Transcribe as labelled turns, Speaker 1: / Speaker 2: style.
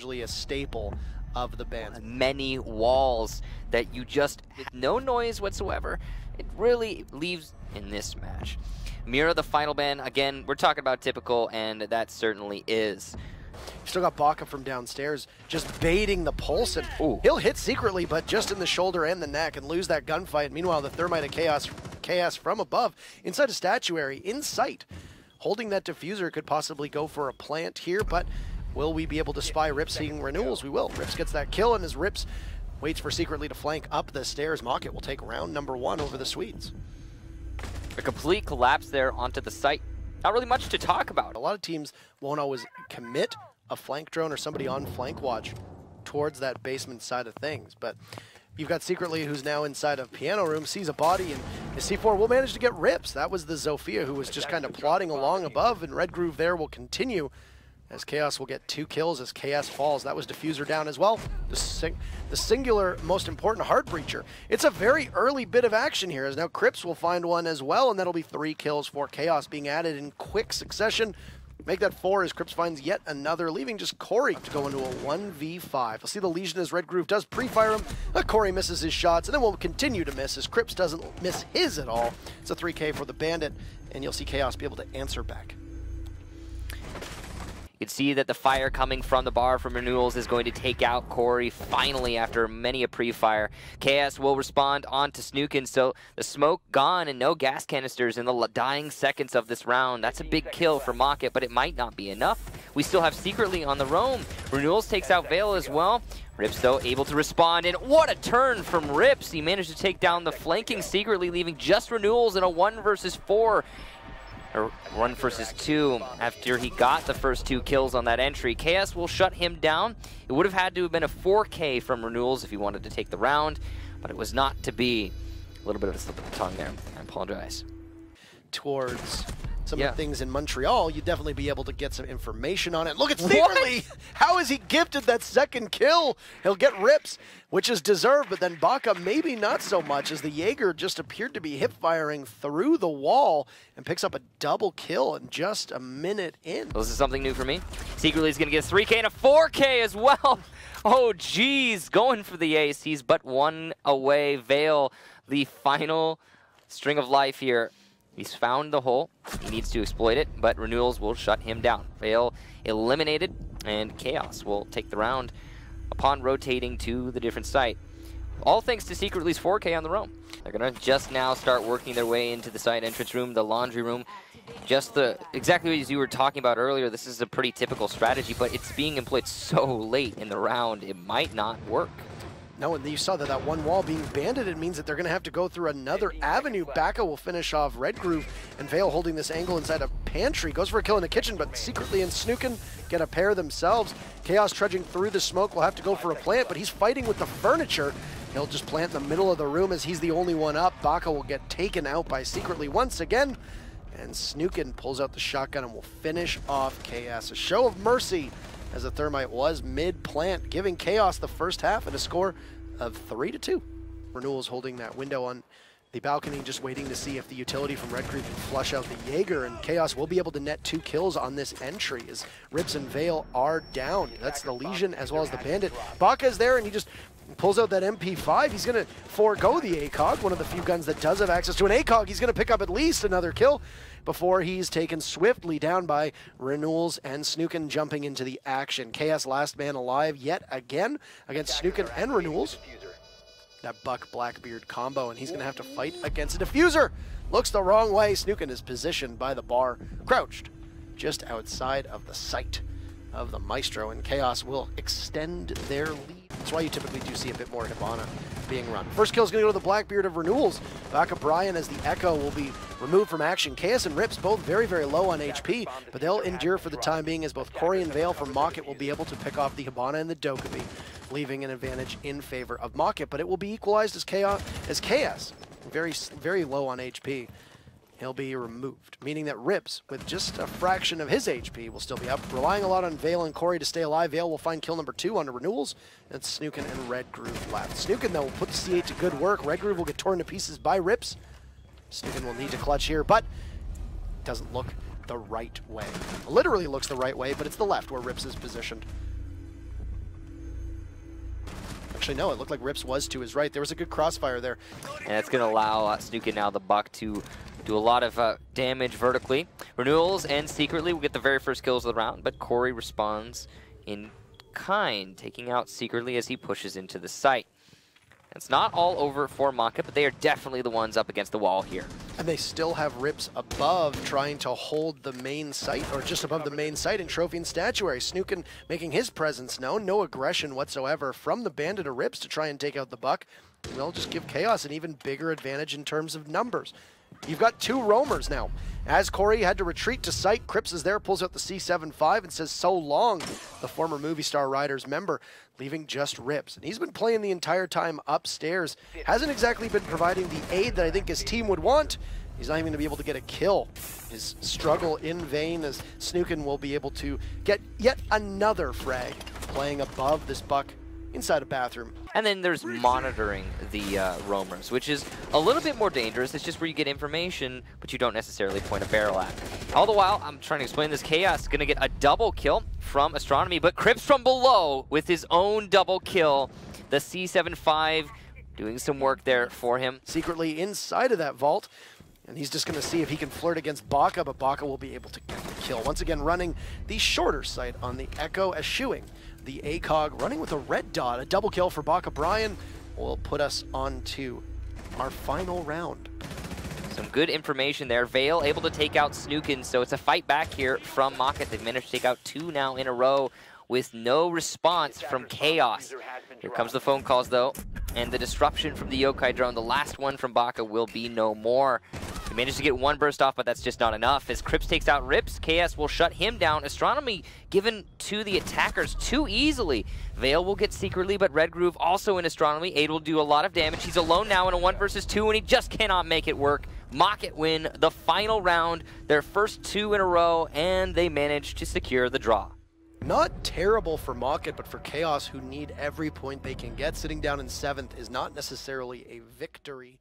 Speaker 1: usually a staple of the band.
Speaker 2: Many walls that you just, with no noise whatsoever, it really leaves in this match. Mira, the final ban, again, we're talking about typical, and that certainly is.
Speaker 1: Still got Baka from downstairs, just baiting the pulse, and he'll hit secretly, but just in the shoulder and the neck, and lose that gunfight. Meanwhile, the Thermite of Chaos from above, inside a statuary, in sight. Holding that diffuser could possibly go for a plant here, but will we be able to spy Rips seeing renewals? We will. Rips gets that kill, and as Rips waits for secretly to flank up the stairs, Mocket will take round number 1 over the Swedes.
Speaker 2: A complete collapse there onto the site. Not really much to talk about.
Speaker 1: A lot of teams won't always commit a flank drone or somebody on flank watch towards that basement side of things, but you've got Secretly, who's now inside of Piano Room, sees a body, and his C4 will manage to get Rips. That was the Zofia who was just kind of plodding along above, and Red Groove there will continue as Chaos will get 2 kills as Chaos falls. That was Diffuser down as well. The singular most important Heart Breacher. It's a very early bit of action here, as now Crips will find one as well, and that'll be 3 kills for Chaos being added in quick succession. Make that 4 as Crips finds yet another, leaving just Corey to go into a 1v5. We'll see the Legion as Red Groove does pre-fire him. Corey misses his shots, and then will continue to miss as Crips doesn't miss his at all. It's a 3K for the Bandit, and you'll see Chaos be able to answer back.
Speaker 2: You can see that the fire coming from the bar from Renewals is going to take out Corey finally after many a pre-fire. Chaos will respond on to Snookin, so the smoke gone and no gas canisters in the dying seconds of this round. That's a big kill for Mocket, but it might not be enough. We still have Secretly on the roam. Renewals takes out Vale as well. Rips, though, able to respond, and what a turn from Rips. He managed to take down the flanking Secretly, leaving just Renewals in a 1 versus 4. Or 1 versus 2 after he got the first 2 kills on that entry. Chaos will shut him down. It would have had to have been a 4K from Renewals if he wanted to take the round, but it was not to be. A little bit of a slip of the tongue there. I apologize.
Speaker 1: Towards some of the things in Montreal, you'd definitely be able to get some information on it. Look at Secretly! How is he gifted that second kill? He'll get Rips, which is deserved, but then Baka maybe not so much, as the Jaeger just appeared to be hip-firing through the wall and picks up a double kill in just a minute in.
Speaker 2: This is something new for me. Secretly is going to get a 3K and a 4K as well. Oh, geez, going for the ace. He's but 1 away. Vale, the final string of life here. He's found the hole. He needs to exploit it, but Renewals will shut him down. Vale eliminated, and Chaos will take the round upon rotating to the different site. All thanks to Secretly's 4K on the roam. They're going to just now start working their way into the site entrance room, the laundry room. Just exactly as you were talking about earlier, this is a pretty typical strategy, but it's being employed so late in the round, it might not work.
Speaker 1: No, and you saw that 1 wall being banded, it means that they're going to have to go through another avenue. Baka will finish off Red Groove, and Vale holding this angle inside a pantry. Goes for a kill in the kitchen, but Secretly and Snookin get a pair themselves. Chaos trudging through the smoke will have to go for a plant, but he's fighting with the furniture. He'll just plant in the middle of the room as he's the only one up. Baka will get taken out by Secretly once again, and Snookin pulls out the shotgun and will finish off Chaos. A show of mercy, as the Thermite was mid-plant, giving Chaos the first half and a score of 3-2. Renewals holding that window on the balcony, just waiting to see if the utility from Red Creek can flush out the Jaeger, and Chaos will be able to net 2 kills on this entry as Rips and Vale are down. That's the Legion as well as the Bandit. Baka is there, and he just pulls out that MP5. He's going to forego the ACOG, one of the few guns that does have access to an ACOG. He's going to pick up at least another kill before he's taken swiftly down by Renewals and Snookin jumping into the action. Chaos last man alive yet again against Snookin and Renewals. That Buck Blackbeard combo, and he's going to have to fight against a diffuser. Looks the wrong way. Snookin is positioned by the bar, crouched just outside of the sight of the Maestro, and Chaos will extend their lead. That's why you typically do see a bit more Hibana being run. First kill is going to go to the Blackbeard of Renewals. Baka Brian as the Echo will be removed from action. Chaos and Rips both very, very low on HP, but they'll endure for the time being as both Corey and Vale from Mocket will be able to pick off the Hibana and the Dokkaebi, leaving an advantage in favor of Mocket, but it will be equalized as Chaos, very, very low on HP. He'll be removed, meaning that Rips, with just a fraction of his HP, will still be up. Relying a lot on Vale and Corey to stay alive. Vale will find kill number 2 under Renewals. It's Snookin and Red Groove left. Snookin, though, will put the C8 to good work. Red Groove will get torn to pieces by Rips. Snookin will need to clutch here, but it doesn't look the right way. It literally looks the right way, but it's the left where Rips is positioned. Actually, no, it looked like Rips was to his right. There was a good crossfire there.
Speaker 2: And it's going to allow Snookin now, the Buck, to do a lot of damage vertically. Renewals and Secretly will get the very first kills of the round, but Corey responds in kind, taking out Secretly as he pushes into the site. It's not all over for Maka, but they are definitely the ones up against the wall here.
Speaker 1: And they still have Rips above, trying to hold the main site, or just above the main site in Trophy and Statuary. Snookin making his presence known, no aggression whatsoever from the Bandit or Rips to try and take out the Buck. And they'll just give Chaos an even bigger advantage in terms of numbers. You've got two roamers now. As Corey had to retreat to site, Cripps is there, pulls out the C75 and says so long, the former Movie Star Riders member, leaving just Rips. And he's been playing the entire time upstairs. Hasn't exactly been providing the aid that I think his team would want. He's not even going to be able to get a kill. His struggle in vain, as Snookin will be able to get yet another frag, playing above this Buck inside a bathroom.
Speaker 2: And then there's monitoring the roamers, which is a little bit more dangerous. It's just where you get information, but you don't necessarily point a barrel at. All the while, I'm trying to explain this. Chaos going to get a double kill from Astronomy, but Cripps from below with his own double kill. The C75 doing some work there for him.
Speaker 1: Secretly inside of that vault, and he's just going to see if he can flirt against Baka, but Baka will be able to get the kill. Once again, running the shorter sight on the Echo, eschewing the ACOG, running with a red dot. A double kill for Baka Brian will put us on to our final round.
Speaker 2: Some good information there. Vale able to take out Snookin, so it's a fight back here from Maka. They've managed to take out two now in a row with no response from Chaos. Here comes the phone calls, though, and the disruption from the Yokai drone. The last one from Baka will be no more. He managed to get one burst off, but that's just not enough. As Cripps takes out Rips, KS will shut him down. Astronomy given to the attackers too easily. Vale will get Secretly, but Red Groove also in Astronomy. Aid will do a lot of damage. He's alone now in a 1 versus 2, and he just cannot make it work. Mocket win the final round, their first 2 in a row, and they manage to secure the draw.
Speaker 1: Not terrible for Mocket, but for Chaos, who need every point they can get. Sitting down in 7th is not necessarily a victory.